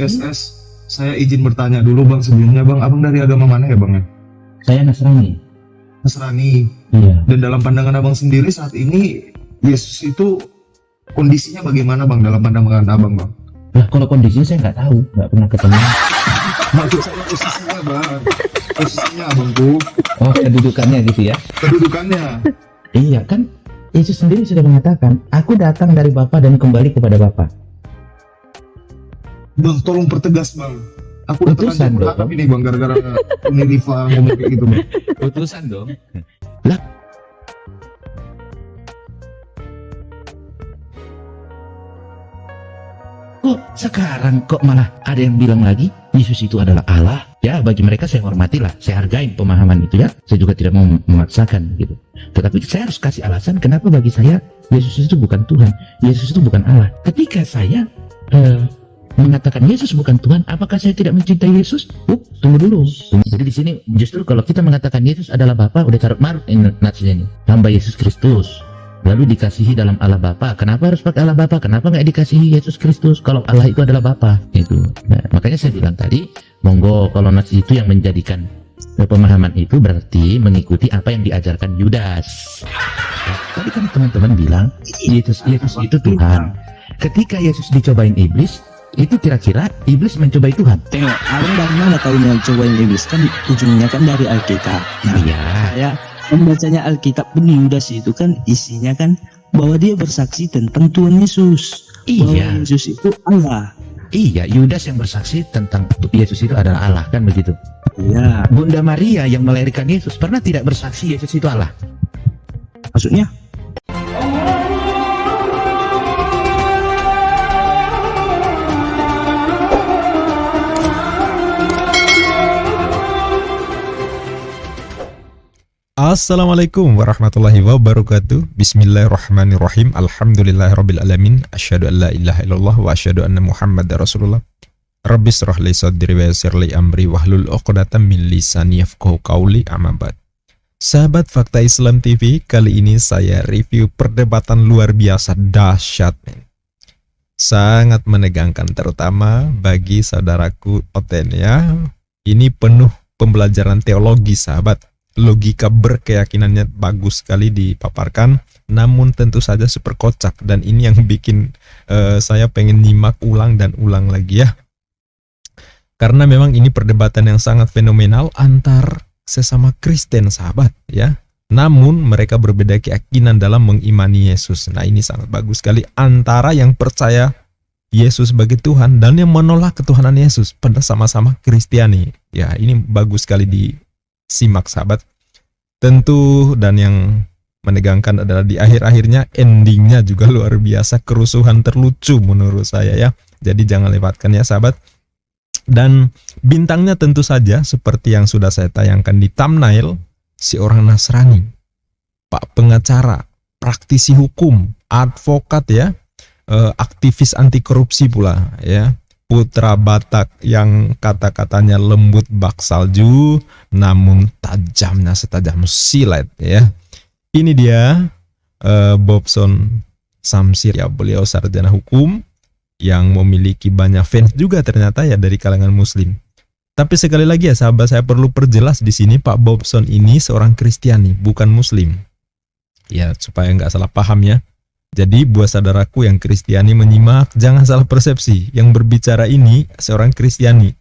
SS, saya izin bertanya dulu bang sebelumnya bang, abang dari agama mana ya bang ya? Saya Nasrani. Nasrani. Iya. Dan dalam pandangan abang sendiri saat ini Yesus itu kondisinya bagaimana bang dalam pandangan abang bang? Lah kalau kondisinya saya nggak tahu, nggak pernah ketemu. Maksud saya posisinya bang, posisinya abangku, Oh, kedudukannya gitu ya? kedudukannya. Iya kan, Yesus sendiri sudah mengatakan, aku datang dari Bapa dan kembali kepada Bapa. Bang tolong pertegas bang. Aku udah Utusan terlanjur dong. berharap ini bang gara-gara Uni Riva ngomong kayak gitu bang. Utusan dong. Lah. Kok sekarang kok malah ada yang bilang lagi Yesus itu adalah Allah? Ya bagi mereka saya hormatilah, saya hargai pemahaman itu ya. Saya juga tidak mau memaksakan gitu. Tetapi saya harus kasih alasan kenapa bagi saya Yesus itu bukan Tuhan, Yesus itu bukan Allah. Ketika saya mengatakan Yesus bukan Tuhan, apakah saya tidak mencintai Yesus? Tunggu dulu. Jadi di sini justru kalau kita mengatakan Yesus adalah Bapa, udah carut marut ini nasinya ini. Hamba Yesus Kristus. Lalu dikasihi dalam Allah Bapa. Kenapa harus pakai Allah Bapa? Kenapa nggak dikasihi Yesus Kristus kalau Allah itu adalah Bapa? Itu. Nah, makanya saya bilang tadi, monggo kalau nasi itu yang menjadikan pemahaman itu berarti mengikuti apa yang diajarkan Yudas. Tadi kan teman-teman bilang Yesus itu Tuhan. Ketika Yesus dicobain iblis, itu kira-kira iblis mencobai Tuhan. Tengok, abang dari mana tahunya cobain iblis? Kan ujungnya kan dari Alkitab. Nah, Iya. saya membacanya Alkitab pun Yudas itu kan isinya kan bahwa dia bersaksi tentang Tuhan Yesus. Bahwa Iya. Yesus itu Allah. Iya, Yudas yang bersaksi tentang Yesus itu adalah Allah, kan begitu. Iya. Bunda Maria yang melahirkan Yesus pernah tidak bersaksi Yesus itu Allah? Maksudnya? Assalamualaikum warahmatullahi wabarakatuh. Bismillahirrahmanirrahim. Alhamdulillahirrabbilalamin. Asyhadu an la ilaha illallah wa asyhadu anna Muhammadar Rasulullah. Rabbi shrah li sadri wa yassir li amri wahlul 'uqdatam min lisani yafqahu qawli. Amma ba'd. Sahabat Fakta Islam TV, kali ini saya review perdebatan luar biasa dahsyat. Sangat menegangkan terutama bagi saudaraku Oten ya. Ini penuh pembelajaran teologi sahabat. Logika berkeyakinannya bagus sekali dipaparkan, namun tentu saja super kocak, dan ini yang bikin saya pengen nyimak ulang dan ulang lagi ya, karena memang ini perdebatan yang sangat fenomenal antar sesama Kristen sahabat ya, namun mereka berbeda keyakinan dalam mengimani Yesus. Nah ini sangat bagus sekali antara yang percaya Yesus sebagai Tuhan dan yang menolak ketuhanan Yesus pada sama-sama Kristiani ya. Ini bagus sekali disimak sahabat. Tentu dan yang menegangkan adalah di akhir-akhirnya endingnya juga luar biasa, kerusuhan terlucu menurut saya ya. Jadi jangan lewatkan ya sahabat. Dan bintangnya tentu saja seperti yang sudah saya tayangkan di thumbnail, si orang Nasrani, Pak pengacara, praktisi hukum, advokat ya, aktivis anti korupsi pula ya. Putra Batak yang kata-katanya lembut bak salju, namun tajamnya setajam silet ya. Ini dia Bobson Samsir ya, beliau sarjana hukum yang memiliki banyak fans juga ternyata ya dari kalangan muslim. Tapi sekali lagi ya sahabat, saya perlu perjelas di sini Pak Bobson ini seorang Kristiani, bukan muslim. Ya supaya nggak salah paham ya. Jadi buat saudaraku yang Kristiani menyimak, jangan salah persepsi. Yang berbicara ini seorang Kristiani.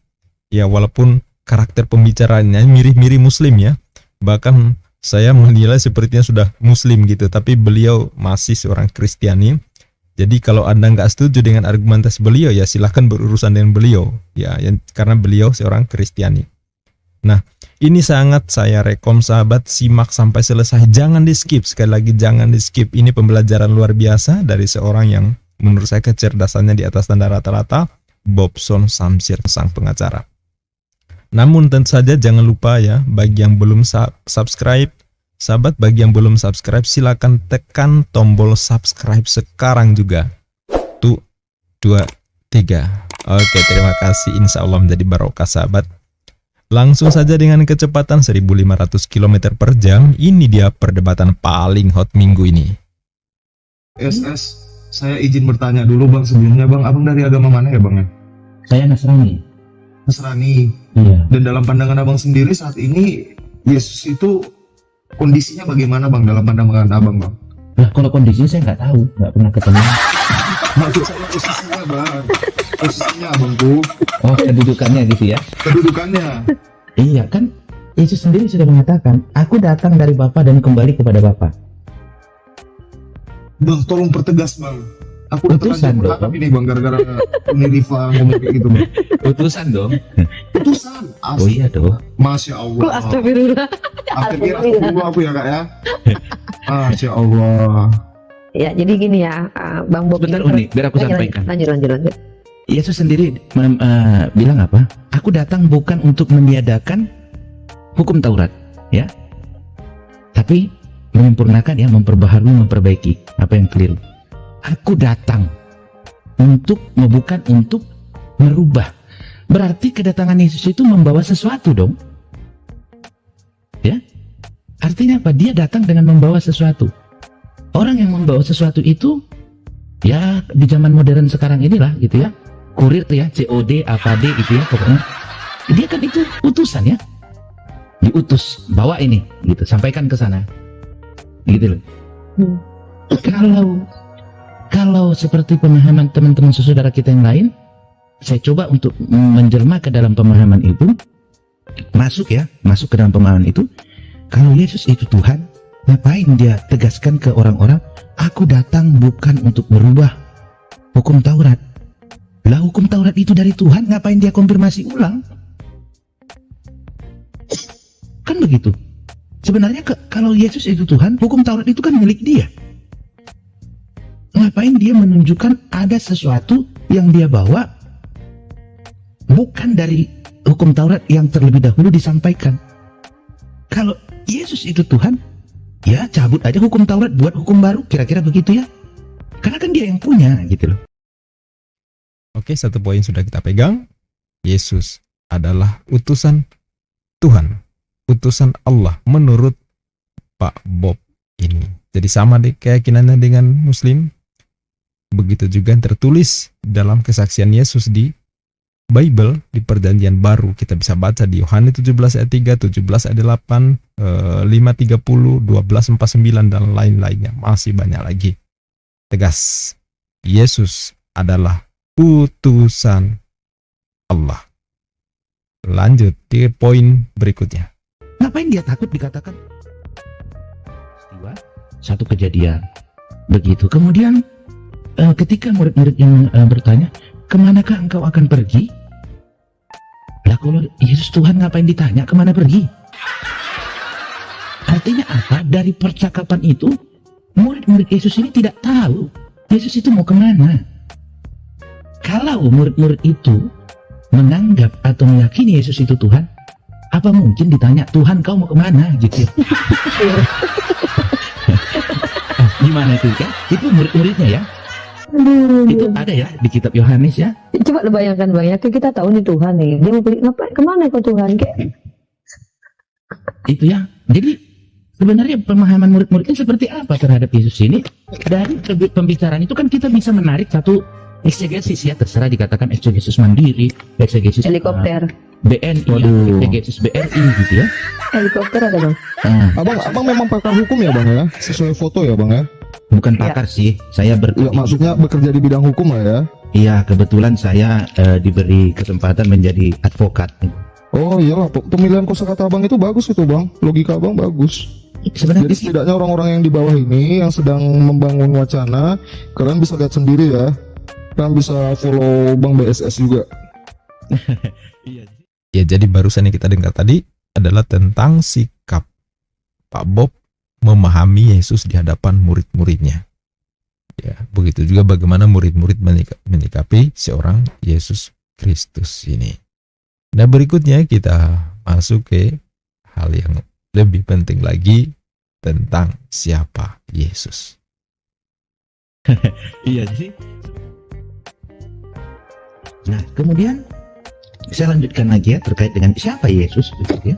Ya walaupun karakter pembicaraannya mirip-mirip muslim ya. Bahkan saya menilai sepertinya sudah muslim gitu. Tapi beliau masih seorang Kristiani. Jadi kalau Anda nggak setuju dengan argumentasi beliau ya silahkan berurusan dengan beliau. Ya karena beliau seorang Kristiani. Nah ini sangat saya rekom sahabat, simak sampai selesai, jangan di skip, sekali lagi jangan di skip. Ini pembelajaran luar biasa dari seorang yang menurut saya kecerdasannya di atas standar rata-rata, Bobson Samsir sang pengacara. Namun tentu saja jangan lupa ya, bagi yang belum subscribe, sahabat bagi yang belum subscribe silakan tekan tombol subscribe sekarang juga. 1, 2, 3. Oke terima kasih, insya Allah menjadi barokah sahabat. Langsung saja dengan kecepatan 1500 km per jam, ini dia perdebatan paling hot minggu ini. SS, saya izin bertanya dulu bang sebelumnya bang, abang dari agama mana ya bang ya? Saya Nasrani. Nasrani. Iya. Dan dalam pandangan abang sendiri saat ini Yesus itu kondisinya bagaimana bang dalam pandangan abang bang? Lah kalau kondisinya saya nggak tahu, nggak pernah ketemu. Maksud saya posisinya bang, posisinya abang tuh, Oh, kedudukannya gitu ya. kedudukannya. Iya kan, Yesus sendiri sudah mengatakan, aku datang dari Bapa dan kembali kepada Bapa. Bang tolong pertegas bang. Aku udah Utusan, terlanjur dong. berharap ini bang gara-gara Uni Rifa ngomong kayak gitu bang. Utusan dong. Utusan. Oh iya dong. Masya Allah. Kok astagfirullah. Akhirnya astagfirullah aku ya kak ya. Masya Allah. Ya, jadi gini ya, Bang Bob. Sebentar Uni, biar aku sampaikan. Lanjut. Yesus sendiri bilang apa? Aku datang bukan untuk meniadakan hukum Taurat, ya. Tapi menyempurnakan ya, memperbaharui, memperbaiki apa yang keliru. Aku datang bukan untuk merubah. Berarti kedatangan Yesus itu membawa sesuatu dong. Ya. Artinya apa? Dia datang dengan membawa sesuatu. Orang yang membawa sesuatu itu ya di zaman modern sekarang inilah gitu ya. Kurir ya, COD, APD gitu ya pokoknya. Dia kan itu utusan ya. Diutus, bawa ini gitu, sampaikan ke sana. Gitu loh. Kalau seperti pemahaman teman-teman saudara kita yang lain, saya coba untuk menjelma ke dalam pemahaman itu, masuk ke dalam pemahaman itu. Kalau Yesus itu Tuhan, ngapain dia tegaskan ke orang-orang, aku datang bukan untuk merubah hukum Taurat. Lah hukum Taurat itu dari Tuhan, ngapain dia konfirmasi ulang? Kan begitu. Sebenarnya kalau Yesus itu Tuhan, hukum Taurat itu kan milik dia. Ngapain dia menunjukkan ada sesuatu yang dia bawa bukan dari hukum Taurat yang terlebih dahulu disampaikan. Kalau Yesus itu Tuhan, ya cabut aja hukum Taurat, buat hukum baru, kira-kira begitu ya. Karena kan dia yang punya gitu loh. Oke, satu poin sudah kita pegang. Yesus adalah utusan Tuhan, utusan Allah menurut Pak Bob ini. Jadi sama deh keyakinannya dengan Muslim. Begitu juga yang tertulis dalam kesaksian Yesus di Bible, di Perjanjian Baru. Kita bisa baca di Yohanes 17 ayat 3, 17 ayat 8, 5:30, 12:49 dan lain-lainnya. Masih banyak lagi. Tegas, Yesus adalah utusan Allah. Lanjut di poin berikutnya. Ngapain dia takut dikatakan peristiwa satu kejadian begitu. Kemudian ketika murid-murid yang bertanya, kemanakah engkau akan pergi? Lah kalau Yesus Tuhan ngapain ditanya kemana pergi? Artinya apa? Dari percakapan itu murid-murid Yesus ini tidak tahu Yesus itu mau kemana. Kalau murid-murid itu menganggap atau meyakini Yesus itu Tuhan, apa mungkin ditanya, Tuhan kau mau kemana gitu ya? Gimana itu kan? Itu murid-muridnya ya. Itu ada ya di kitab Yohanes ya. Coba lu bayangkan Bang ya, kita tahu nih Tuhan nih. Dia mau pergi ngapain? Kemana kau Tuhan? Kayak Itu ya. Jadi sebenarnya pemahaman murid-muridnya seperti apa terhadap Yesus ini? Dari pembicaraan itu kan kita bisa menarik satu eksegesis ya, terserah dikatakan eksegesis mandiri, eksegesis helikopter. BNI, eksegesis BRI gitu ya. Helikopter ada Bang. Abang memang pakar hukum ya bang ya, sesuai foto ya bang ya. Bukan pakar sih, saya Iya, maksudnya bekerja di bidang hukum lah ya. Iya, kebetulan saya diberi kesempatan menjadi advokat. Oh iyalah, pemilihan kosakata abang itu bagus itu bang, logika abang bagus. Sebenarnya Jadi setidaknya orang-orang yang di bawah ini yang sedang membangun wacana, kalian bisa lihat sendiri ya. Kalian bisa follow Bang BSS juga. Ya, jadi barusan yang kita dengar tadi adalah tentang sikap Pak Bob memahami Yesus di hadapan murid-muridnya. Ya, begitu juga bagaimana murid-murid menyikapi seorang Yesus Kristus ini. Nah, berikutnya kita masuk ke hal yang lebih penting lagi tentang siapa Yesus. Iya sih. Nah, kemudian saya lanjutkan lagi ya terkait dengan siapa Yesus gitu ya.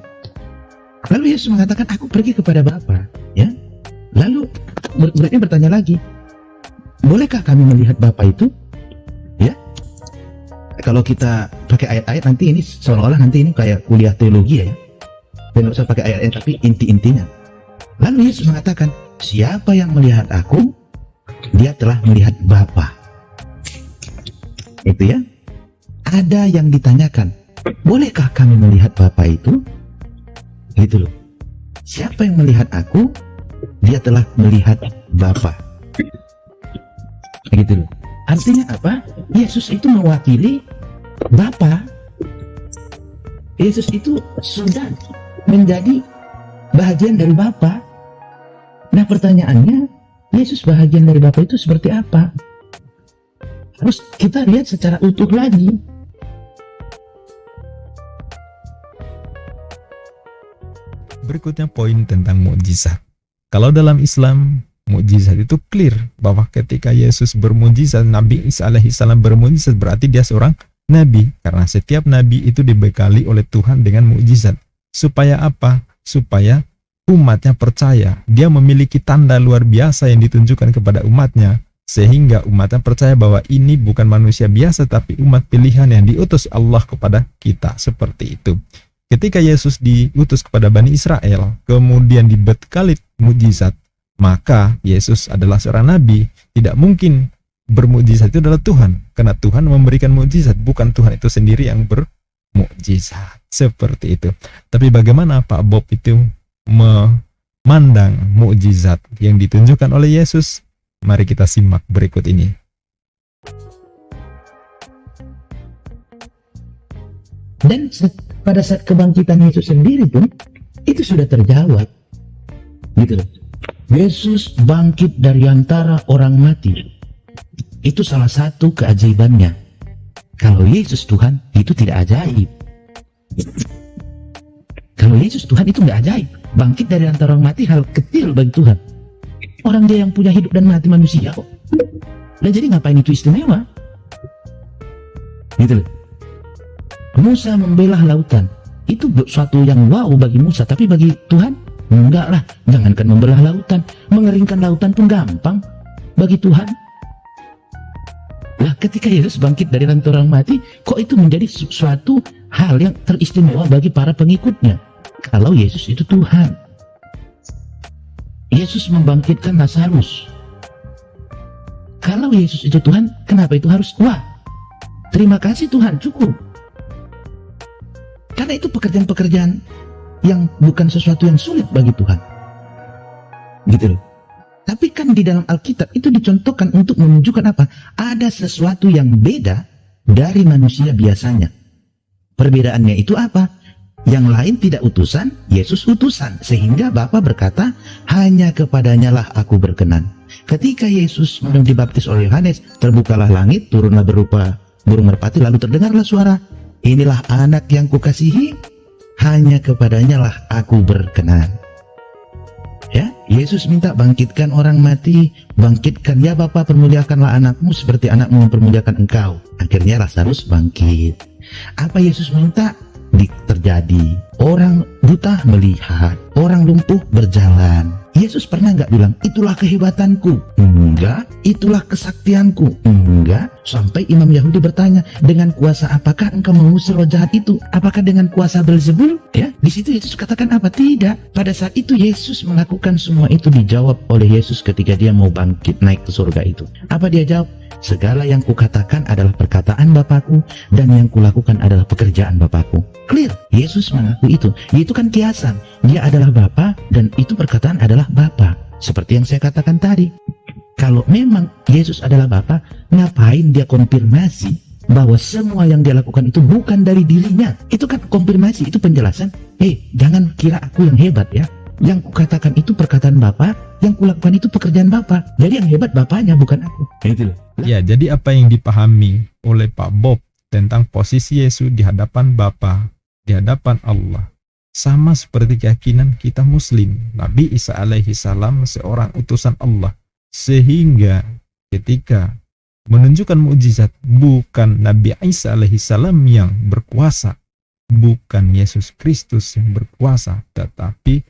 Lalu Yesus mengatakan, aku pergi kepada Bapa, ya. Lalu murid-muridnya bertanya lagi, bolehkah kami melihat Bapa itu? Ya. kalau kita pakai ayat-ayat nanti ini seolah-olah nanti ini kayak kuliah teologi ya. Dan nggak usah pakai ayat-ayat tapi inti-intinya. Lalu Yesus mengatakan, siapa yang melihat aku, dia telah melihat Bapa. Itu ya. Ada yang ditanyakan, bolehkah kami melihat Bapa itu? Gitu loh. Siapa yang melihat aku, dia telah melihat Bapa. Gitu loh. Artinya apa? Yesus itu mewakili Bapa. Yesus itu sudah menjadi bahagian dari Bapa. Nah pertanyaannya, Yesus bahagian dari Bapa itu seperti apa? Harus kita lihat secara utuh lagi. Berikutnya poin tentang mukjizat. Kalau dalam Islam, mukjizat itu clear bahwa ketika Yesus bermukjizat, Nabi Isa alaihissalam bermukjizat, berarti dia seorang nabi, karena setiap nabi itu dibekali oleh Tuhan dengan mukjizat. Supaya apa? Supaya umatnya percaya dia memiliki tanda luar biasa yang ditunjukkan kepada umatnya, sehingga umatnya percaya bahwa ini bukan manusia biasa tapi umat pilihan yang diutus Allah kepada kita. Seperti itu. Ketika Yesus diutus kepada Bani Israel, kemudian dibekali mukjizat, maka Yesus adalah seorang nabi. Tidak mungkin bermukjizat itu adalah Tuhan, karena Tuhan memberikan mukjizat, bukan Tuhan itu sendiri yang bermukjizat. Seperti itu. Tapi bagaimana Pak Bob itu memandang mukjizat yang ditunjukkan oleh Yesus? Mari kita simak berikut ini. Dan pada saat kebangkitan Yesus sendiri pun itu sudah terjawab. Gitu loh. Yesus bangkit dari antara orang mati. Itu salah satu keajaibannya. Kalau Yesus Tuhan itu tidak ajaib. Kalau Yesus Tuhan itu nggak ajaib. Bangkit dari antara orang mati hal kecil bagi Tuhan. Orang dia yang punya hidup dan mati manusia kok. Dan jadi ngapain itu istimewa? Gitu loh. Musa membelah lautan. Itu suatu yang wow bagi Musa, tapi bagi Tuhan enggak lah. Jangankan membelah lautan, mengeringkan lautan pun gampang bagi Tuhan. Lah ketika Yesus bangkit dari antara orang mati, kok itu menjadi suatu hal yang teristimewa bagi para pengikutnya. Kalau Yesus itu Tuhan. Yesus membangkitkan Lazarus. Kalau Yesus itu Tuhan, kenapa itu harus wah? Terima kasih Tuhan, cukup. Karena itu pekerjaan-pekerjaan yang bukan sesuatu yang sulit bagi Tuhan. Gitu loh. Tapi kan di dalam Alkitab itu dicontohkan untuk menunjukkan apa? Ada sesuatu yang beda dari manusia biasanya. Perbedaannya itu apa? Yang lain tidak utusan, Yesus utusan. Sehingga Bapa berkata, hanya kepadanya lah aku berkenan. Ketika Yesus dibaptis oleh Yohanes, terbukalah langit, turunlah berupa burung merpati, lalu terdengarlah suara, inilah anak yang kukasihi, hanya kepadanya lah aku berkenan. Ya, Yesus minta bangkitkan orang mati, bangkitkan ya Bapa, permuliakanlah anakmu seperti anakmu mempermuliakan engkau. Akhirnya Lazarus bangkit. Apa Yesus minta? Terjadi. Orang buta melihat, orang lumpuh berjalan. Yesus pernah nggak bilang, itulah kehebatanku? Enggak. Itulah kesaktianku? Enggak. Sampai Imam Yahudi bertanya, dengan kuasa apakah engkau mengusir roh jahat itu? Apakah dengan kuasa Beelzebul? Ya, di situ Yesus katakan apa? Tidak. Pada saat itu Yesus melakukan semua itu dijawab oleh Yesus ketika dia mau bangkit naik ke surga itu. Apa dia jawab? Segala yang kukatakan adalah perkataan Bapakku, dan yang kulakukan adalah pekerjaan Bapakku. Clear. Yesus mengaku itu. Itu kan kiasan. Dia adalah Bapa, dan itu perkataan adalah Bapa. Seperti yang saya katakan tadi. Kalau memang Yesus adalah Bapa, ngapain dia konfirmasi bahwa semua yang dia lakukan itu bukan dari dirinya? Itu kan konfirmasi, itu penjelasan. Jangan kira aku yang hebat ya. Yang kukatakan itu perkataan Bapa, yang kulakukan itu pekerjaan Bapa. Jadi yang hebat Bapaknya, bukan aku. Itu loh. Ya, jadi apa yang dipahami oleh Pak Bob tentang posisi Yesus di hadapan Bapa, di hadapan Allah, sama seperti keyakinan kita Muslim. Nabi Isa alaihissalam seorang utusan Allah, sehingga ketika menunjukkan mukjizat, bukan Nabi Isa alaihissalam yang berkuasa, bukan Yesus Kristus yang berkuasa, tetapi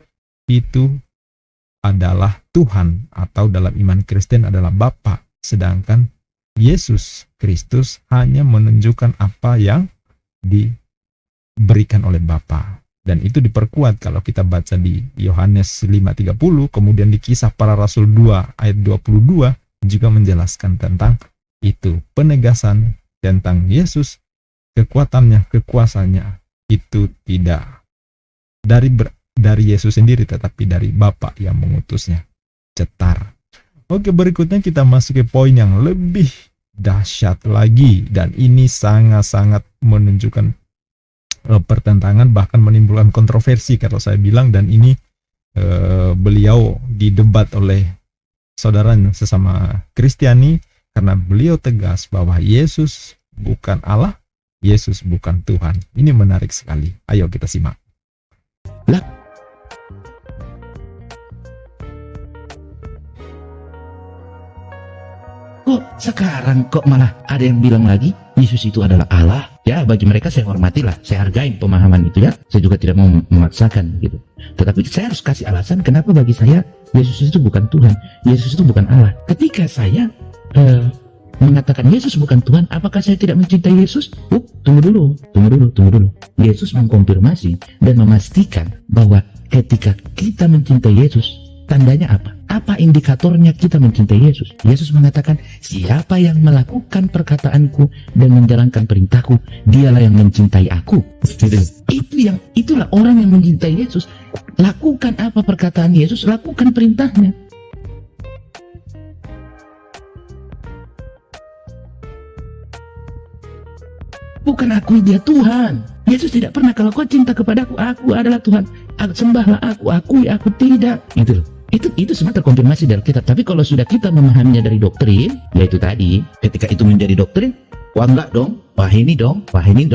itu adalah Tuhan, atau dalam iman Kristen adalah Bapa. Sedangkan Yesus Kristus hanya menunjukkan apa yang diberikan oleh Bapa. Dan itu diperkuat kalau kita baca di Yohanes 5:30, kemudian di Kisah Para Rasul 2 ayat 22 juga menjelaskan tentang itu. Penegasan tentang Yesus, kekuatannya, kekuasaannya itu tidak dari Yesus sendiri, tetapi dari Bapa yang mengutusnya. Cetar. Oke, berikutnya kita masuk ke poin yang lebih dahsyat lagi, dan ini sangat-sangat menunjukkan pertentangan, bahkan menimbulkan kontroversi kalau saya bilang. Dan ini beliau didebat oleh saudaranya sesama Kristiani karena beliau tegas bahwa Yesus bukan Allah, Yesus bukan Tuhan. Ini menarik sekali. Ayo kita simak. Kok sekarang kok malah ada yang bilang lagi Yesus itu adalah Allah? Ya, bagi mereka saya hormatilah, saya hargai pemahaman itu ya. Saya juga tidak mau memaksakan gitu. Tetapi saya harus kasih alasan kenapa bagi saya Yesus itu bukan Tuhan, Yesus itu bukan Allah. Ketika saya mengatakan Yesus bukan Tuhan, apakah saya tidak mencintai Yesus? Tunggu dulu. Yesus mengkonfirmasi dan memastikan bahwa ketika kita mencintai Yesus, tandanya apa? Apa indikatornya kita mencintai Yesus? Yesus mengatakan, siapa yang melakukan perkataanku dan menjalankan perintahku, dialah yang mencintai aku. Itulah orang yang mencintai Yesus. Lakukan apa perkataan Yesus, lakukan perintahnya. Bukan akui dia Tuhan. Yesus tidak pernah, kalau kau cinta kepadaku, aku adalah Tuhan. Sembahlah aku, akui aku tidak. Gitu loh. Itu semua terkonfirmasi dari Alkitab. Tapi kalau sudah kita memahaminya dari doktrin, yaitu tadi, ketika itu menjadi doktrin, wah enggak dong, wah ini dong,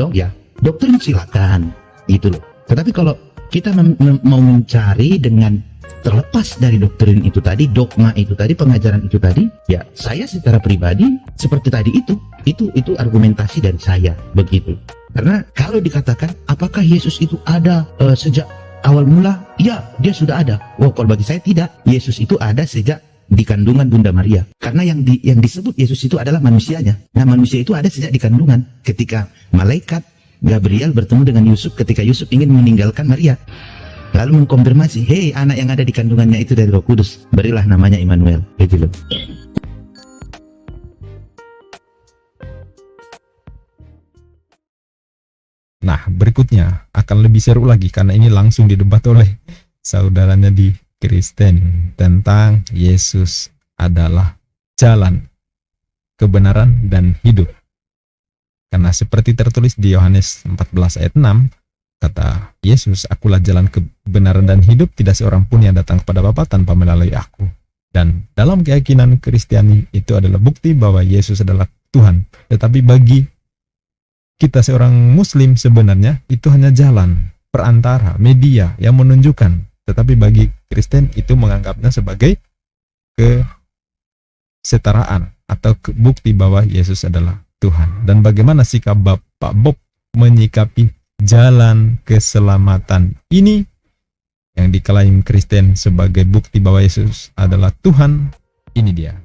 ya doktrin silakan, gitu loh. Tetapi kalau kita mau mencari dengan terlepas dari doktrin itu tadi, dogma itu tadi, pengajaran itu tadi, ya saya secara pribadi seperti tadi itu argumentasi dari saya begitu. Karena kalau dikatakan apakah Yesus itu ada sejak awal mula, ya dia sudah ada. Kalau bagi saya tidak. Yesus itu ada sejak di kandungan Bunda Maria. Karena yang disebut Yesus itu adalah manusianya. Nah, manusia itu ada sejak di kandungan. Ketika malaikat Gabriel bertemu dengan Yusuf, ketika Yusuf ingin meninggalkan Maria, lalu mengkonfirmasi, hei, anak yang ada di kandungannya itu dari Roh Kudus, berilah namanya Immanuel. Gitu loh. Nah, berikutnya akan lebih seru lagi karena ini langsung didebat oleh saudaranya di Kristen tentang Yesus adalah jalan, kebenaran, dan hidup. Karena seperti tertulis di Yohanes 14 ayat 6, kata Yesus, akulah jalan, kebenaran, dan hidup, tidak seorang pun yang datang kepada Bapa tanpa melalui aku. Dan dalam keyakinan Kristiani itu adalah bukti bahwa Yesus adalah Tuhan. Tetapi bagi kita seorang Muslim sebenarnya itu hanya jalan, perantara, media yang menunjukkan. Tetapi bagi Kristen itu menganggapnya sebagai kesetaraan atau bukti bahwa Yesus adalah Tuhan. Dan bagaimana sikap Pak Bob menyikapi jalan keselamatan ini yang diklaim Kristen sebagai bukti bahwa Yesus adalah Tuhan? Ini dia.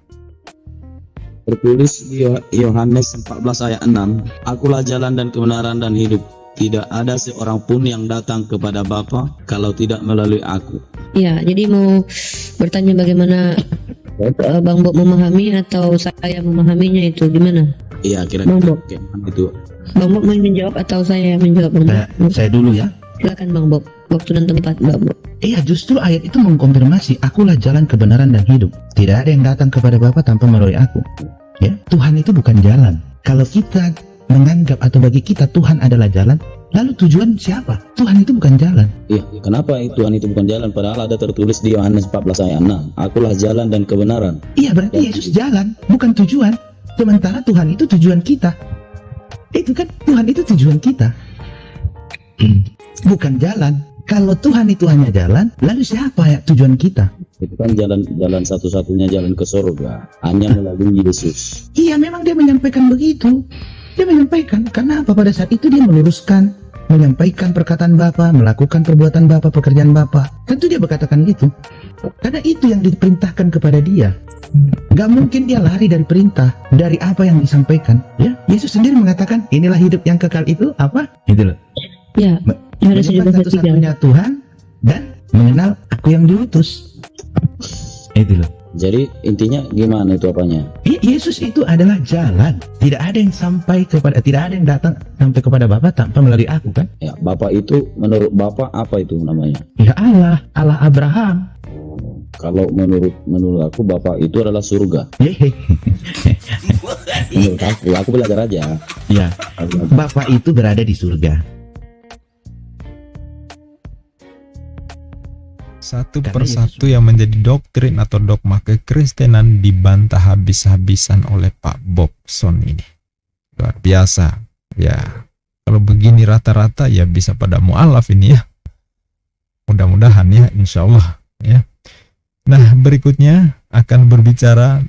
Tertulis di Yohanes 14 ayat 6, akulah jalan dan kebenaran dan hidup. Tidak ada seorang pun yang datang kepada Bapa kalau tidak melalui aku. Ya, jadi mau bertanya bagaimana Bang Bob memahami atau saya memahaminya itu gimana? Iya, Bang Bob. Itu. Bang Bob mau menjawab atau saya yang menjawab? Bang Bob? Saya dulu ya. Silakan Bang Bob. Waktu dan tempat Bang Bob. Iya, justru ayat itu mengkonfirmasi, akulah jalan, kebenaran, dan hidup. Tidak ada yang datang kepada Bapa tanpa melalui aku. Ya, Tuhan itu bukan jalan. Kalau kita menganggap atau bagi kita Tuhan adalah jalan, lalu tujuan siapa? Tuhan itu bukan jalan. Iya, kenapa Tuhan itu bukan jalan? Padahal ada tertulis di Yohanes 14 ayat 6, akulah jalan dan kebenaran. Iya, berarti Yesus jalan, bukan tujuan. Sementara Tuhan itu tujuan kita. Itu kan, Tuhan itu tujuan kita, bukan jalan. Kalau Tuhan itu hanya jalan, lalu siapa ya tujuan kita? Itu kan jalan satu-satunya jalan ke surga, hanya melalui Yesus. Iya, memang dia menyampaikan begitu. Dia menyampaikan, karena apa? Pada saat itu dia meluruskan, menyampaikan perkataan Bapa, melakukan perbuatan Bapa, pekerjaan Bapa. Tentu dia berkatakan gitu. Karena itu yang diperintahkan kepada dia. Gak mungkin dia lari dari perintah, dari apa yang disampaikan. Ya, Yesus sendiri mengatakan, inilah hidup yang kekal itu apa? Itu loh. Ya, Yohanes Menyembah 17 ayat 3. satu-satunya Tuhan dan mengenal aku yang diutus. Itu loh. Jadi intinya gimana itu apanya? Yesus itu adalah jalan. Tidak ada yang tidak ada yang datang sampai kepada Bapa tanpa melalui aku, kan? Ya, Bapak itu menurut Bapak apa itu namanya? Ya Allah Abraham. Kalau menurut aku Bapak itu adalah surga. Hehehe. Menurut aku belajar aja. Ya, Bapa itu berada di surga. Satu Karena persatu yang menjadi doktrin atau dogma kekristenan dibantah habis-habisan oleh Pak Bobson ini. Luar biasa. Ya, kalau begini rata-rata ya bisa pada mu'alaf ini ya. Mudah-mudahan ya, insya Allah ya. Nah, berikutnya akan berbicara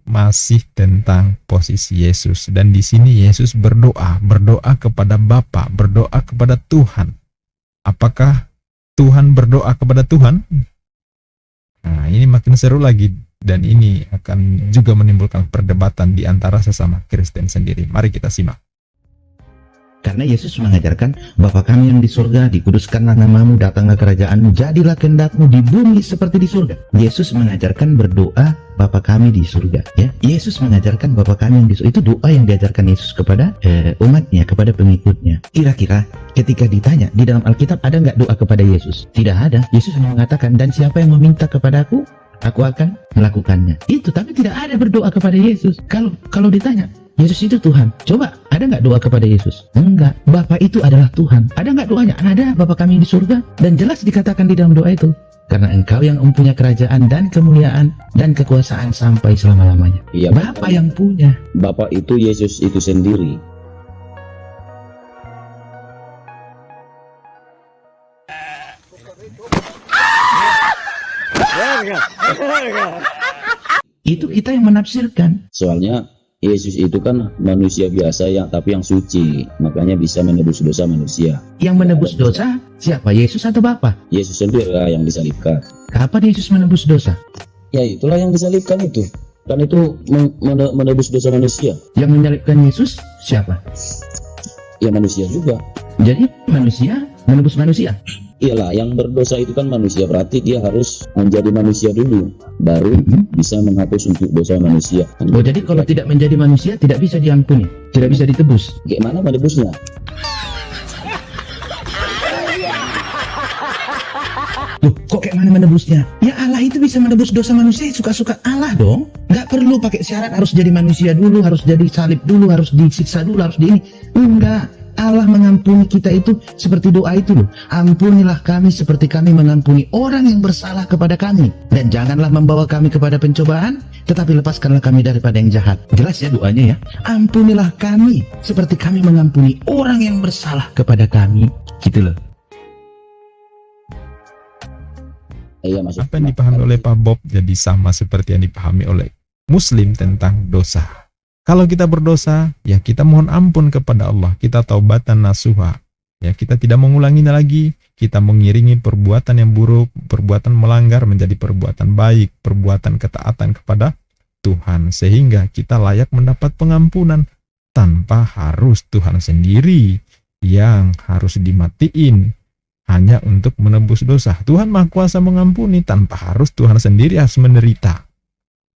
masih tentang posisi Yesus, dan di sini Yesus berdoa kepada Bapa, berdoa kepada Tuhan. Apakah Tuhan berdoa kepada Tuhan? Nah, ini makin seru lagi, dan ini akan juga menimbulkan perdebatan di antara sesama Kristen sendiri. Mari kita simak. Karena Yesus mengajarkan, Bapa kami yang di surga, dikuduskanlah namamu, datanglah kerajaanmu, jadilah kehendakmu di bumi seperti di surga. Yesus mengajarkan berdoa Bapa kami di surga. Ya, Yesus mengajarkan Bapa kami yang di surga. Itu doa yang diajarkan Yesus kepada umatnya, kepada pengikutnya. Kira-kira ketika ditanya di dalam Alkitab ada nggak doa kepada Yesus? Tidak ada. Yesus hanya mengatakan, dan siapa yang meminta kepadaku, aku akan melakukannya. Itu, tapi tidak ada berdoa kepada Yesus. Kalau ditanya, Yesus itu Tuhan. Coba, ada nggak doa kepada Yesus? Enggak. Bapa itu adalah Tuhan. Ada nggak doanya? Ada. Bapa kami di surga. Dan jelas dikatakan di dalam doa itu, karena Engkau yang mempunyai kerajaan dan kemuliaan dan kekuasaan sampai selama-lamanya. Iya, Bapa yang punya. Bapak itu Yesus itu sendiri. Itu kita yang menafsirkan. Soalnya Yesus itu kan manusia biasa tapi yang suci, makanya bisa menebus dosa manusia. Yang menebus dosa siapa? Yesus atau Bapa? Yesus sendiri lah yang disalibkan. Kapan Yesus menebus dosa? Ya itulah yang disalibkan itu. Kan itu menebus dosa manusia. Yang menyalibkan Yesus siapa? Ya manusia juga. Jadi manusia menebus manusia. Iyalah, yang berdosa itu kan manusia, berarti dia harus menjadi manusia dulu, baru bisa menghapus untuk dosa manusia. Oh, jadi kalau tidak menjadi manusia tidak bisa diampuni, tidak bisa ditebus. Gimana menebusnya? Loh, kok kayak mana menebusnya? Ya Allah itu bisa menebus dosa manusia, suka-suka Allah dong. Nggak perlu pakai syarat harus jadi manusia dulu, harus jadi salib dulu, harus disiksa dulu, harus di ini. Enggak. Allah mengampuni kita itu seperti doa itu loh. Ampunilah kami seperti kami mengampuni orang yang bersalah kepada kami. Dan janganlah membawa kami kepada pencobaan, tetapi lepaskanlah kami daripada yang jahat. Jelas ya doanya ya. Ampunilah kami seperti kami mengampuni orang yang bersalah kepada kami. Gitu loh. Iya, maksud Apa yang dipahami oleh Pak Bob jadi sama seperti yang dipahami oleh Muslim tentang dosa. Kalau kita berdosa, ya kita mohon ampun kepada Allah. Kita taubatan nasuha. Ya, kita tidak mengulanginya lagi. Kita mengiringi perbuatan yang buruk, perbuatan melanggar menjadi perbuatan baik, perbuatan ketaatan kepada Tuhan. Sehingga kita layak mendapat pengampunan tanpa harus Tuhan sendiri yang harus dimatiin hanya untuk menebus dosa. Tuhan Maha Kuasa mengampuni tanpa harus Tuhan sendiri harus menderita.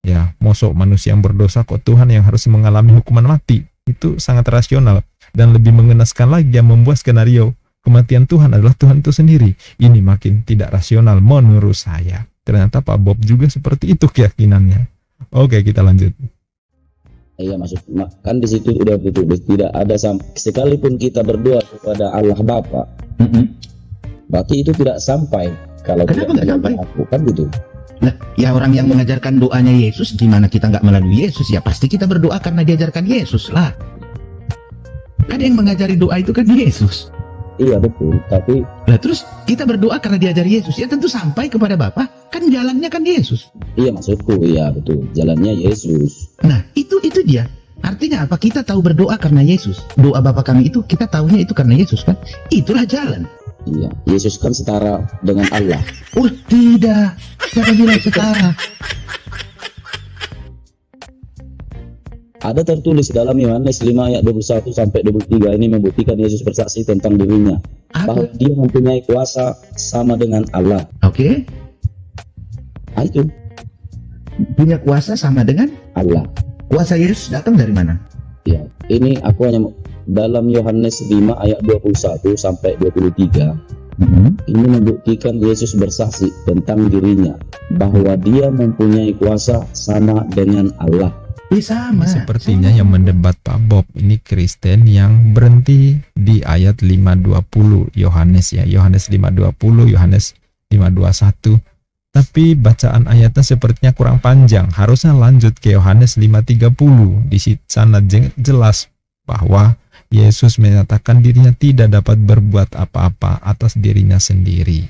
Ya, mosok manusia yang berdosa kok Tuhan yang harus mengalami hukuman mati. Itu sangat rasional dan lebih mengenaskan lagi yang membuat skenario kematian Tuhan adalah Tuhan itu sendiri. Ini makin tidak rasional menurut saya. Ternyata Pak Bob juga seperti itu keyakinannya. Oke, kita lanjut. Iya, maksud kan di situ udah betul, tidak ada sekalipun kita berdoa kepada Allah Bapa. Berarti itu tidak sampai kalau Kenapa tidak nggak sampai? aku kan gitu. Nah, ya orang yang mengajarkan doanya Yesus, gimana kita nggak melalui Yesus? Ya pasti kita berdoa karena diajarkan Yesus lah. Kan yang mengajari doa itu kan Yesus. Iya betul, tapi Nah terus kita berdoa karena diajari Yesus, ya tentu sampai kepada Bapa. Kan jalannya kan Yesus. iya maksudku, iya betul, jalannya Yesus. Nah itu dia. Artinya apa? Kita tahu berdoa karena Yesus. Doa Bapa kami itu kita tahunya itu karena Yesus kan. Itulah jalan. Iya, Yesus kan setara dengan Allah. Oh tidak, siapa bilang setara? Ada tertulis dalam Yohanes 5 ayat 21 sampai 23 ini membuktikan Yesus bersaksi tentang dirinya bahwa Apa? dia mempunyai kuasa sama dengan Allah. Oke, Nah, itu punya kuasa sama dengan Allah. kuasa Yesus datang dari mana? Ya, ini aku hanya dalam Yohanes 5 ayat 21 sampai 23. Ini membuktikan Yesus bersaksi tentang dirinya bahwa dia mempunyai kuasa sama dengan Allah. Sama. Sepertinya yang mendebat Pak Bob ini Kristen yang berhenti di ayat 5:20 Yohanes ya. Yohanes 5:20, Yohanes 5:21. Tapi bacaan ayatnya sepertinya kurang panjang. Harusnya lanjut ke Yohanes 5:30. Di sana jelas bahwa Yesus menyatakan dirinya tidak dapat berbuat apa-apa atas dirinya sendiri.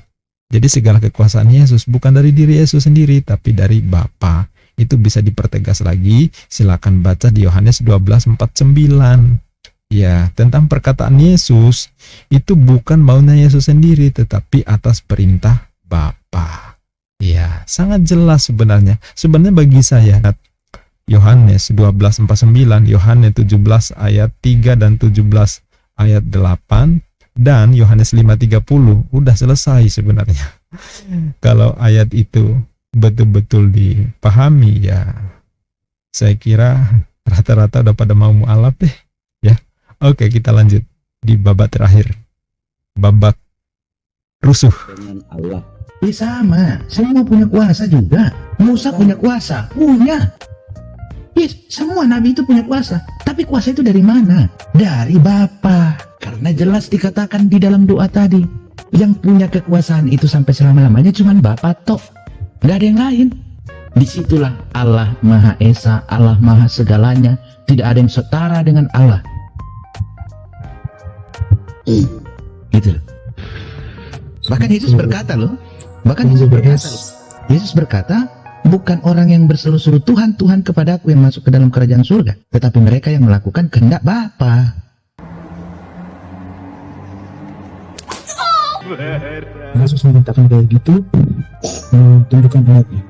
Jadi segala kekuasaan Yesus bukan dari diri Yesus sendiri, tapi dari Bapa. Itu bisa dipertegas lagi, silakan baca di Yohanes 12:49. Ya, tentang perkataan Yesus, itu bukan maunya Yesus sendiri, tetapi atas perintah Bapa. Ya, sangat jelas sebenarnya. Sebenarnya bagi saya, Yohanes 12:49, Yohanes 17 ayat 3 dan 17 ayat 8, dan Yohanes 5:30 udah selesai sebenarnya. Kalau ayat itu betul-betul dipahami, ya saya kira rata-rata udah pada mau mualaf deh ya. Oke, kita lanjut di babak terakhir, babak rusuh. Dengan Allah. Sama, semua punya kuasa juga. Musa punya kuasa, punya. Yes, semua nabi itu punya kuasa. Tapi kuasa itu dari mana? Dari Bapa. Karena jelas dikatakan di dalam doa tadi, yang punya kekuasaan itu sampai selama-lamanya cuma Bapa toh. Nggak ada yang lain. Disitulah Allah Maha Esa, Allah Maha segalanya. Tidak ada yang setara dengan Allah. Gitu. Bahkan Yesus berkata loh. Yesus berkata, bukan orang yang berseru-seru Tuhan, Tuhan kepadaku yang masuk ke dalam kerajaan surga, tetapi mereka yang melakukan kehendak Bapa. Yesus menyatakan kayak gitu, tunjukkan ayatnya.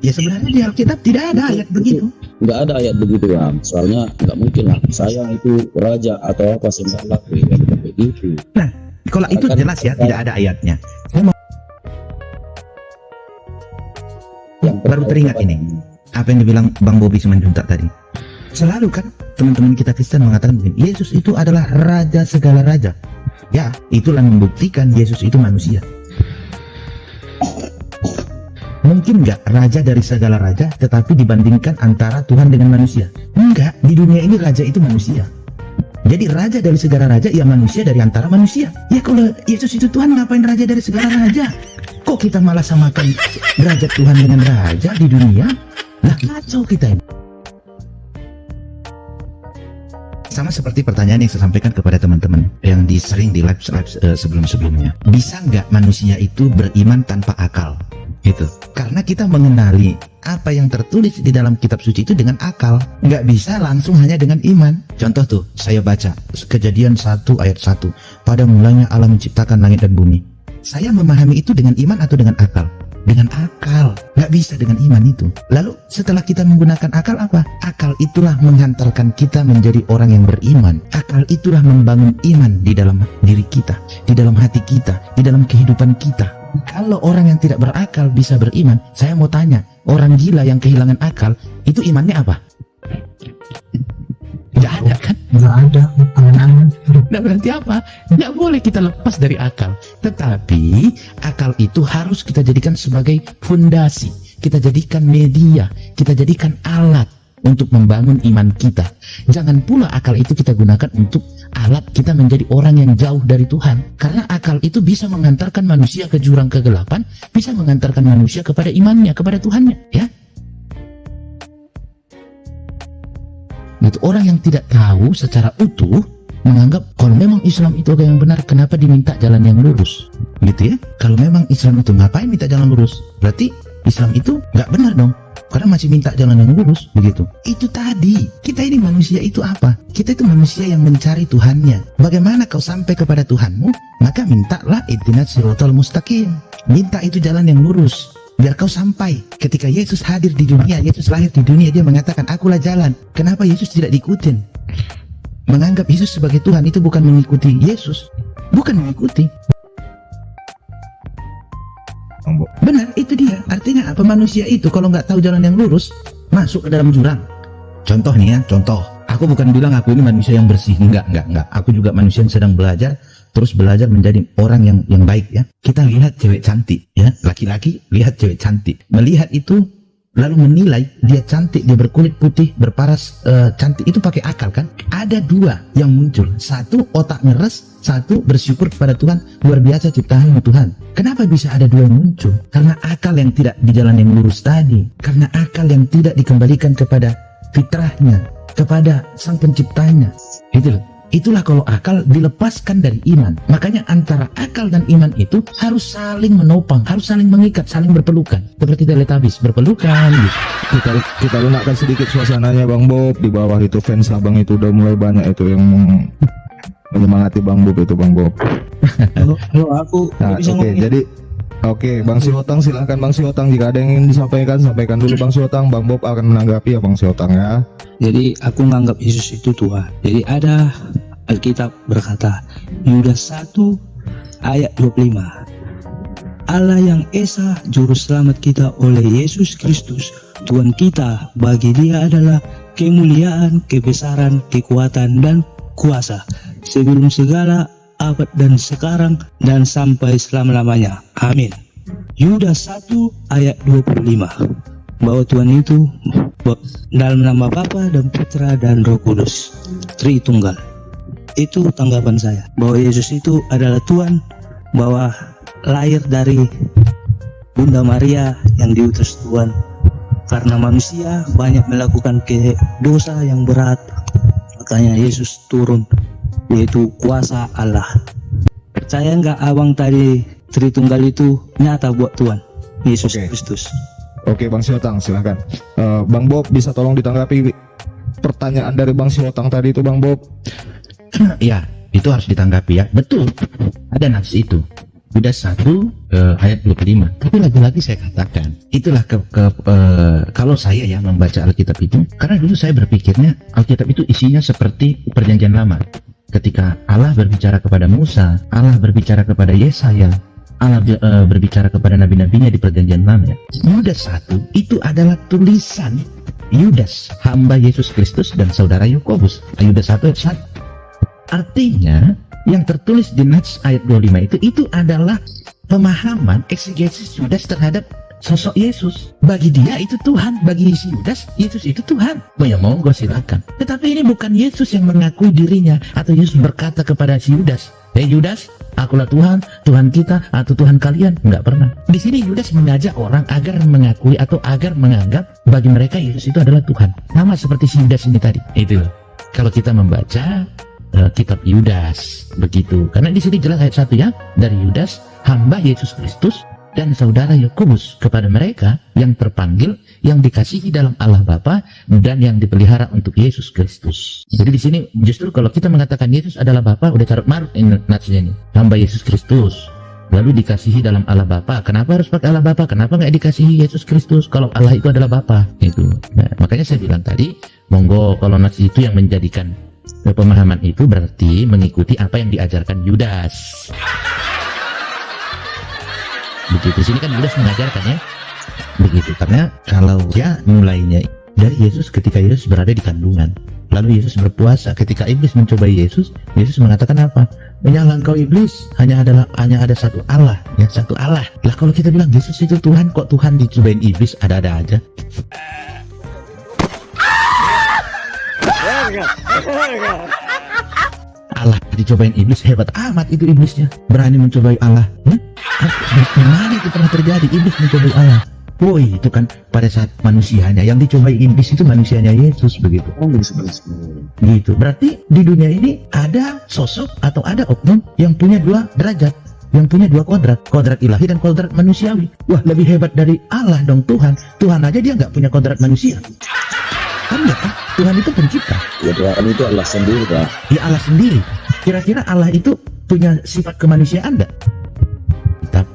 Ya sebenarnya di Alkitab tidak ada ayat begitu. Nggak ada ayat begitu ya. Soalnya nggak mungkin lah. Saya itu raja atau apa sembah laku ya, begitu. Nah, kalau itu jelas ya tidak ada ayatnya. Saya mau baru teringat ini apa yang dibilang Bang Bobi Simanjuntak tadi. Selalu kan teman-teman kita Kristen mengatakan begini, Yesus itu adalah raja segala raja. Ya, itulah membuktikan Yesus itu manusia. Mungkin nggak raja dari segala raja, tetapi dibandingkan antara Tuhan dengan manusia? Enggak, di dunia ini raja itu manusia. Jadi raja dari segala raja, ya manusia dari antara manusia. Ya kalau Yesus itu Tuhan, ngapain raja dari segala raja? Kok kita malah samakan derajat Tuhan dengan raja di dunia? Nah, kacau kita ini. Sama seperti pertanyaan yang saya sampaikan kepada teman-teman yang sering di live sebelum-sebelumnya. Bisa nggak manusia itu beriman tanpa akal? Gitu. Karena kita mengenali apa yang tertulis di dalam kitab suci itu dengan akal. Nggak bisa langsung hanya dengan iman. Contoh tuh, saya baca Kejadian 1 ayat 1. Pada mulanya Allah menciptakan langit dan bumi. Saya memahami itu dengan iman atau dengan akal? Dengan akal. Nggak bisa dengan iman itu. Lalu setelah kita menggunakan akal apa? Akal itulah menghantarkan kita menjadi orang yang beriman. Akal itulah membangun iman di dalam diri kita, di dalam hati kita, di dalam kehidupan kita. Kalau orang yang tidak berakal bisa beriman, saya mau tanya, orang gila yang kehilangan akal, itu imannya apa? Tidak ada kan? Nggak ada, angan-angan. Nah berarti apa? Tidak boleh kita lepas dari akal. Tetapi akal itu harus kita jadikan sebagai fondasi. Kita jadikan media. Kita jadikan alat untuk membangun iman kita. Jangan pula akal itu kita gunakan untuk alat kita menjadi orang yang jauh dari Tuhan. Karena akal itu bisa menghantarkan manusia ke jurang kegelapan, bisa menghantarkan manusia kepada imannya, kepada Tuhannya. Ya. Itu orang yang tidak tahu secara utuh menganggap kalau memang Islam itu agama yang benar, kenapa diminta jalan yang lurus, gitu ya? Kalau memang Islam itu ngapain minta jalan lurus? Berarti Islam itu nggak benar dong. karena masih minta jalan yang lurus begitu. Itu tadi, kita ini manusia itu apa? Kita itu manusia yang mencari Tuhannya. Bagaimana kau sampai kepada Tuhanmu? Maka mintalah ihdinas siratal mustaqim. Minta itu jalan yang lurus, biar kau sampai. Ketika Yesus hadir di dunia, Yesus lahir di dunia, dia mengatakan, akulah jalan. Kenapa Yesus tidak diikutin? Menganggap Yesus sebagai Tuhan itu bukan mengikuti Yesus, bukan mengikuti. Benar, itu dia. Artinya apa? Manusia itu kalau nggak tahu jalan yang lurus, masuk ke dalam jurang. Contoh nih ya, contoh. Aku bukan bilang aku ini manusia yang bersih, enggak. Aku juga manusia yang sedang belajar, terus belajar menjadi orang yang baik ya. Kita lihat cewek cantik ya, laki-laki lihat cewek cantik, melihat itu lalu menilai dia cantik, dia berkulit putih, berparas cantik, itu pakai akal kan? Ada dua yang muncul, satu otak ngeres, satu bersyukur kepada Tuhan, luar biasa ciptaannya Tuhan. Kenapa bisa ada dua yang muncul? Karena akal yang tidak di jalan yang lurus tadi, karena akal yang tidak dikembalikan kepada fitrahnya, kepada sang penciptanya. Itulah kalau akal dilepaskan dari iman. Makanya antara akal dan iman itu harus saling menopang, harus saling mengikat, saling berpelukan. Seperti Teletubbies berpelukan gitu. Kita lunakkan sedikit suasananya Bang Bob. Di bawah itu fans abang itu udah mulai banyak itu yang menyemangati Bang Bob itu Bang Bob. Halo, aku Nah, bisa oke, jadi Bang Siotang, silahkan Bang Siotang, jika ada yang ingin disampaikan, sampaikan dulu Bang Siotang. Bang Bob akan menanggapi ya Bang Siotang ya. Jadi aku menganggap Yesus itu Tuhan. Jadi ada Alkitab berkata, Yudas 1 ayat 25. Allah yang Esa juru selamat kita oleh Yesus Kristus Tuhan kita, bagi Dia adalah kemuliaan, kebesaran, kekuatan dan kuasa sebelum segala abad dan sekarang dan sampai selama-lamanya. Amin. Yudas 1 ayat 25. Bahwa Tuhan itu dalam nama Bapa dan Putra dan Roh Kudus, Tritunggal. Itu tanggapan saya, bahwa Yesus itu adalah Tuhan, bahwa lahir dari Bunda Maria yang diutus Tuhan. Karena manusia banyak melakukan dosa yang berat, makanya Yesus turun, yaitu kuasa Allah. Percaya nggak abang tadi Tritunggal itu nyata buat Tuhan Yesus Kristus? Oke Bang Siotang, silahkan. Bang Bob bisa tolong ditanggapi pertanyaan dari Bang Siotang tadi itu Bang Bob. Ya, itu harus ditanggapi ya. Betul, ada nafs itu. Yudas 1 ayat 25. Tapi lagi-lagi saya katakan, itulah kalau saya ya membaca Alkitab itu, karena dulu saya berpikirnya Alkitab itu isinya seperti Perjanjian Lama. Ketika Allah berbicara kepada Musa, Allah berbicara kepada Yesaya, Allah berbicara kepada nabi-nabinya di Perjanjian Lama. Yudas 1 itu adalah tulisan Yudas, hamba Yesus Kristus dan saudara Yakobus. Yudas 1 ayat 1. Artinya yang tertulis di Nats ayat 25 itu adalah pemahaman eksegesis Yudas terhadap sosok Yesus. Bagi dia itu Tuhan, bagi Yudas Yesus itu Tuhan. Ya monggo silakan. Tetapi ini bukan Yesus yang mengakui dirinya, atau Yesus berkata kepada si Yudas, "Hei Yudas, akulah Tuhan, Tuhan kita atau Tuhan kalian." Enggak pernah. Di sini Yudas mengajak orang agar mengakui atau agar menganggap bagi mereka Yesus itu adalah Tuhan. Sama seperti si Yudas ini tadi. Itu kalau kita membaca kitab Yudas begitu, karena di sini jelas ayat 1 ya, dari Yudas hamba Yesus Kristus dan saudara Yakobus, kepada mereka yang terpanggil, yang dikasihi dalam Allah Bapa dan yang dipelihara untuk Yesus Kristus. Jadi di sini justru kalau kita mengatakan Yesus adalah Bapa, udah carut marut natsnya ini, hamba Yesus Kristus lalu dikasihi dalam Allah Bapa. Kenapa harus pakai Allah Bapa? Kenapa nggak dikasihi Yesus Kristus kalau Allah itu adalah Bapa? Itu. Nah, makanya saya bilang tadi, monggo kalau nats itu yang menjadikan pemahaman itu berarti mengikuti apa yang diajarkan Yudas. Begitu. Sini kan Yudas mengajarkan ya. Begitu. Karena kalau dia mulainya dari Yesus ketika Yesus berada di kandungan. Lalu Yesus berpuasa. Ketika iblis mencobai Yesus, Yesus mengatakan apa? Menyala engkau iblis, hanya ada satu Allah, ya, satu Allah. Lah kalau kita bilang Yesus itu Tuhan, kok Tuhan dicobain iblis? Ada-ada aja. Allah dicobain iblis, hebat amat itu iblisnya, berani mencobai Allah. Mana itu pernah terjadi iblis mencobai Allah? Woi, itu kan pada saat manusianya yang dicobai iblis itu manusianya Yesus begitu. Gitu. Berarti di dunia ini ada sosok atau ada oknum yang punya dua derajat. yang punya dua kodrat ilahi dan kodrat manusiawi. Wah, lebih hebat dari Allah dong Tuhan. Tuhan aja dia nggak punya kodrat manusia. Kan ya kan? Tuhan itu pencipta. Ya Tuhan itu Allah sendiri, Pak. Ya Allah sendiri. Kira-kira Allah itu punya sifat kemanusiaan nggak?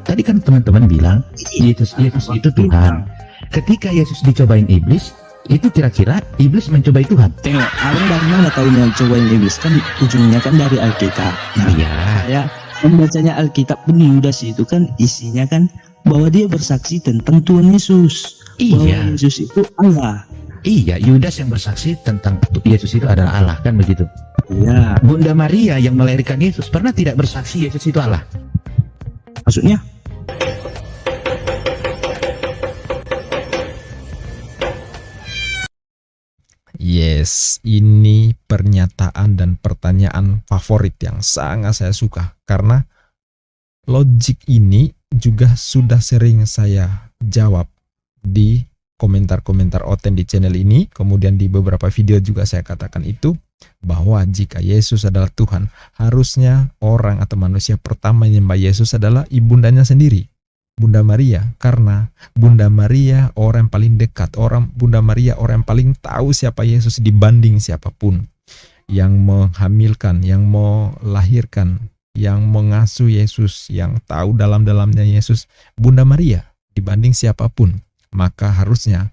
Tadi kan teman-teman bilang Yesus itu Tuhan. Ketika Yesus dicobain iblis, itu kira-kira iblis mencobai Tuhan. Tengok, abang dari mana tahunya cobain iblis? Kan ujungnya kan dari Alkitab. Nah, Iya. saya membacanya Alkitab pun Yudas itu kan isinya kan bahwa dia bersaksi tentang Tuhan Yesus. Bahwa Iya. Yesus itu Allah. Iya, Yudas yang bersaksi tentang Yesus itu adalah Allah, kan begitu. Iya. Bunda Maria yang melahirkan Yesus pernah tidak bersaksi Yesus itu Allah? Maksudnya? Yes, ini pernyataan dan pertanyaan favorit yang sangat saya suka karena logik ini juga sudah sering saya jawab di komentar-komentar Oten di channel ini, kemudian di beberapa video juga saya katakan itu, bahwa jika Yesus adalah Tuhan, harusnya orang atau manusia pertama yang menyembah Yesus adalah ibundanya sendiri, Bunda Maria, karena Bunda Maria orang yang paling dekat, Bunda Maria orang yang paling tahu siapa Yesus dibanding siapapun, yang menghamilkan, yang melahirkan, yang mengasuh Yesus, yang tahu dalam-dalamnya Yesus, Bunda Maria dibanding siapapun. Maka harusnya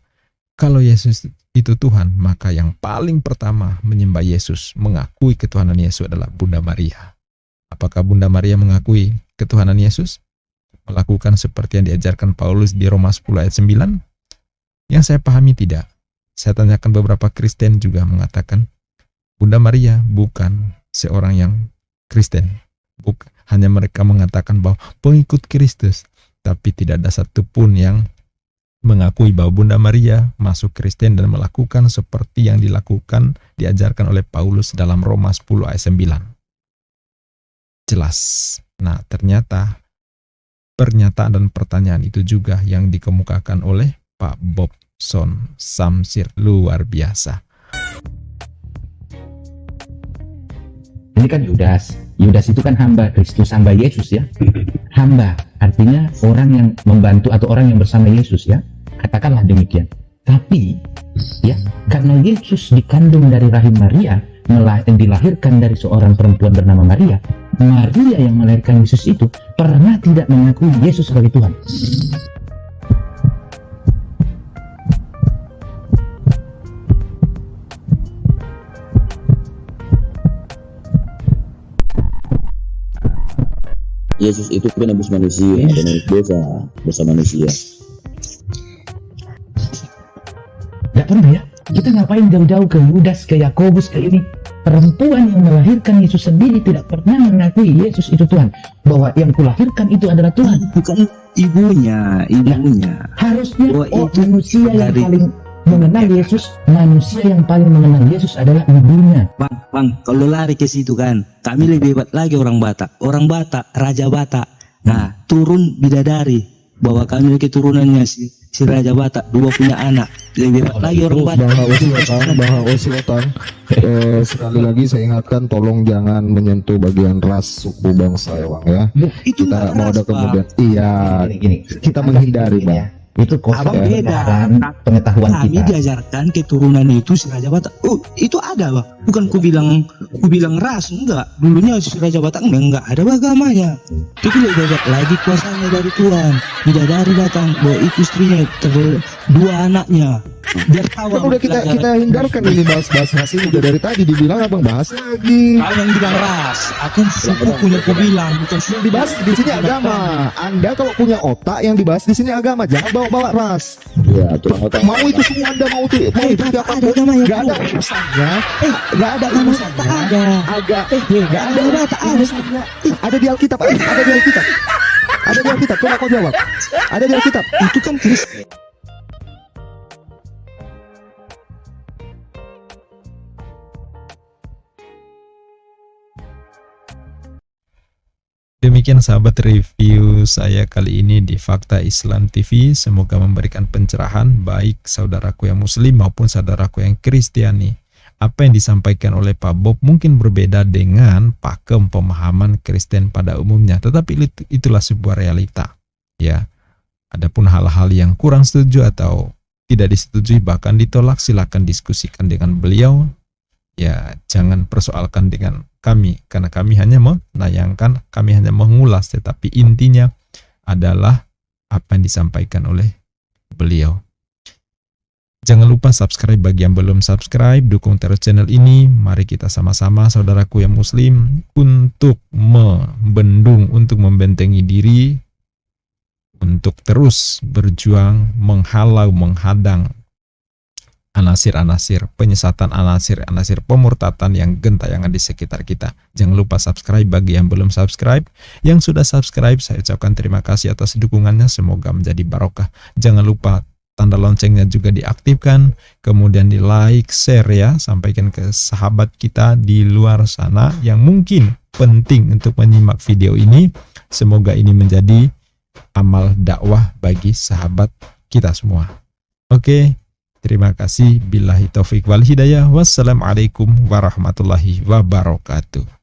kalau Yesus itu Tuhan, maka yang paling pertama menyembah Yesus, mengakui ketuhanan Yesus adalah Bunda Maria. Apakah Bunda Maria mengakui ketuhanan Yesus? Melakukan seperti yang diajarkan Paulus di Roma 10 ayat 9? Yang saya pahami tidak. Saya tanyakan beberapa Kristen juga mengatakan, Bunda Maria bukan seorang yang Kristen. Hanya mereka mengatakan bahwa pengikut Kristus, tapi tidak ada satupun yang mengakui bahwa Bunda Maria masuk Kristen dan melakukan seperti yang diajarkan oleh Paulus dalam Roma 10 ayat 9. Jelas. Nah, ternyata pernyataan dan pertanyaan itu juga yang dikemukakan oleh Pak Bobson Samsir. Luar biasa. Ini kan Yudas. Yudas itu kan hamba Kristus, hamba Yesus ya. Hamba artinya orang yang membantu atau orang yang bersama Yesus ya. Katakanlah demikian. Tapi ya, karena Yesus dikandung dari rahim Maria, dilahirkan dari seorang perempuan bernama Maria, Maria yang melahirkan Yesus itu pernah tidak mengakui Yesus sebagai Tuhan. Yesus itu penebus manusia, penebus dosa manusia. Gak pernah ya. Kita ngapain jauh-jauh ke Yudas, ke Yakobus, ke ini. Perempuan yang melahirkan Yesus sendiri tidak pernah mengakui Yesus itu Tuhan. Bahwa yang kulahirkan itu adalah Tuhan. Bukan ibunya. Harusnya Oh, itu manusia yang dari- paling mengenal Yesus, manusia yang paling mengenal Yesus adalah ibunya. Bang, kalau lari ke situ kan, kami lebih hebat lagi orang Batak. Orang Batak, Raja Batak. Nah, turun bidadari. Bahwa kami keturunannya si Raja Batak, 2 punya anak. Lebih hebat lagi orang Batak. Bahwa Osiotan, sekali lagi saya ingatkan, tolong jangan menyentuh bagian ras suku bangsa ya Bang ya. Itu Kita nggak mau ada ras, Bang. kemudian, iya, Gini. kita menghindari Bang. Itu kosong Abang beda. pengetahuan Kami kita. diajarkan keturunan itu si Raja Batak. Oh, itu ada Bang. Bukan ku bilang ras, enggak. Dulunya si Raja Batak enggak ada agamanya. Itu lebih hebat lagi kuasanya dari Tuhan. Bidadari datang, bawa itu istrinya, 2 anaknya. Biar tahu. Kan udah kita hindarkan ini bahas-bahas ras ini, udah dari tadi dibilang Abang bahas lagi. Kau yang bilang ras, aku punya ku bilang bukan Yang dibahas di sini agama. Anda kalau punya otak, yang dibahas di sini agama, jangan bawa-bawa ras. Ya, tulang otak. Mau itu semua Anda mau itu siapapun, nggak ada urusannya. Nggak ada urusannya. Agak nggak ada urusannya. Ada di Alkitab, ada di Alkitab. Ada di Alkitab. Coba kau jawab. Ada di Alkitab. itu kan Kristen. Demikian sahabat review saya kali ini di Fakta Islam TV. Semoga memberikan pencerahan baik saudaraku yang muslim maupun saudaraku yang Kristiani. apa yang disampaikan oleh Pak Bob mungkin berbeda dengan pakem pemahaman Kristen pada umumnya, tetapi itulah sebuah realita. Ya, adapun hal-hal yang kurang setuju atau tidak disetujui bahkan ditolak, silakan diskusikan dengan beliau. Ya, jangan persoalkan dengan kami, karena kami hanya menayangkan, kami hanya mengulas, tetapi intinya adalah apa yang disampaikan oleh beliau. Jangan lupa subscribe bagi yang belum subscribe, dukung terus channel ini. Mari kita sama-sama, saudaraku yang muslim, untuk membendung, untuk membentengi diri, untuk terus berjuang menghalau, menghadang anasir-anasir penyesatan, anasir-anasir pemurtatan yang gentayangan di sekitar kita. Jangan lupa subscribe bagi yang belum subscribe. Yang sudah subscribe, saya ucapkan terima kasih atas dukungannya, semoga menjadi barokah. Jangan lupa tanda loncengnya juga diaktifkan, kemudian di like, share ya, sampaikan ke sahabat kita di luar sana yang mungkin penting untuk menyimak video ini. Semoga ini menjadi amal dakwah bagi sahabat kita semua. Oke, terima kasih. Billahi taufik wal hidayah. Wassalamualaikum warahmatullahi wabarakatuh.